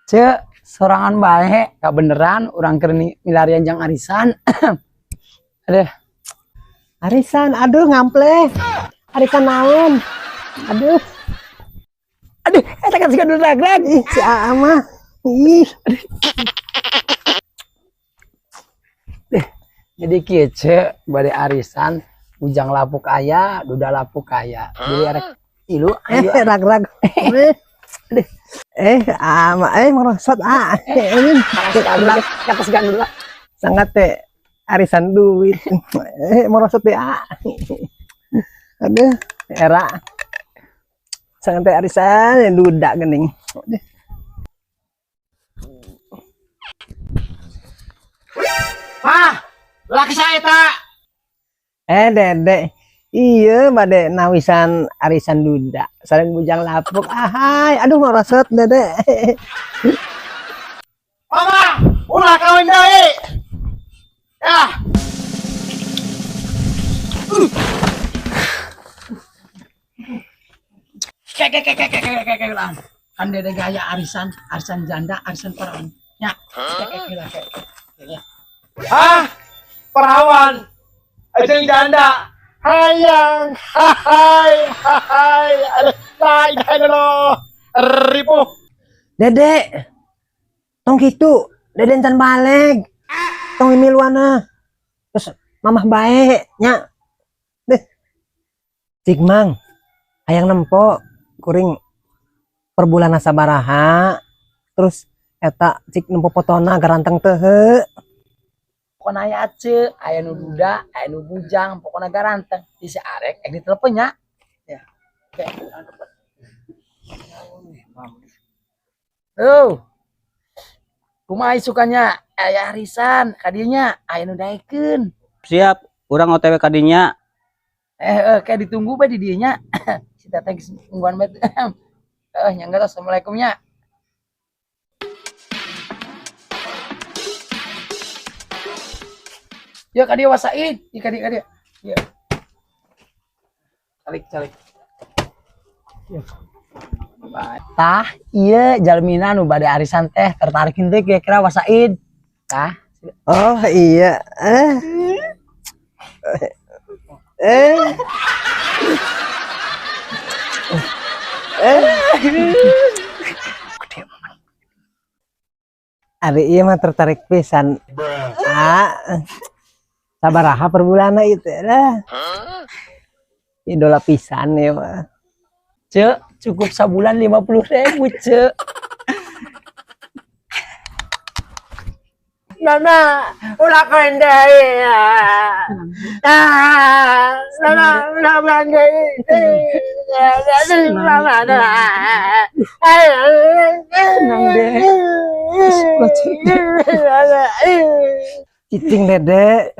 Cek, sorangan baik, gak beneran orang kerni milarian jang arisan. Aduh, Arisan, aduh ngample. Arisan naon? Aduh, tekan dulu rag. ih si Ama. Ih, Jadi kieu bade arisan, ujang lapuk aya, duda lapuk aya. Jadi arek ilu ayo. rag-rag. Ama, merosot ini Atas dulu. sangat teh arisan duit. Merosot teh Aduh, era. Sangat teh arisan duda gening. Mah, laki saya tak. Dedek. Iya, bade nawisan arisan duda. Sareng bujang lapuk. Ahai, aduh merosot dedek. Mama, ulah kawin deui. Ya. Kek lah. Kan dede gaya arisan janda, arisan perawan. Ya. Perawan ajeng janda hayang la ilaha illallah ripuh Dedek. Tong gitu, deden can balik. Tong miluana. Terus mamah bae nya. Deh. Cik Mang. Hayang nempo kuring per bulan sabaraha. Terus eta cik nempo fotona garanteng teu heuh. Pokona aya ce, aya nu duda, aya nu bujang, pokona garanteng. Di si arek di teleponnya. Ya. Oh. Kumaha isukanya aya arisan, kadinya aya nu daekeun. Siap, urang OTW kadinya. Kayak ditunggu bae di dieu nya. Si teteh geus nungguan bae. Nyangga assalamualaikumnya. Ya kadia wasain, di kadia. Ya. Calik. Ya. Tah, iya jalmina nu bade arisan teh tertarik teh kira-kira wasain. Tah. Oh iya. Ari iya mah tertarik pisan. Sabaraha per bulan itu dah. Idola pisan ya mah. Cek, cukup sabulan 50.000, Cek. Nana ulah kawin deui Nana ulah Cicing dede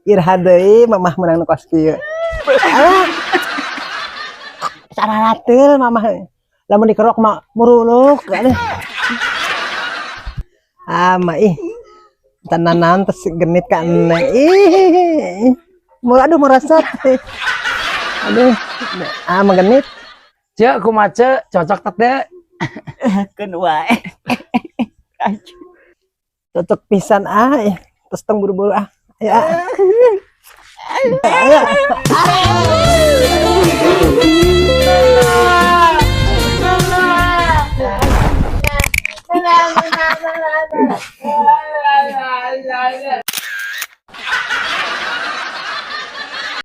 iraha deui mamah menang nu kos kieu. Cara latil mamah lamun dikerok mah muruluk. Mah ih tenanan tes genit ka eneng. Ih. Aduh merosot. Aduh. Genit. Cek, kumaha Cek, cocok teh. Keun wae. Cocok pisan terus tong buru-buru ya. Nana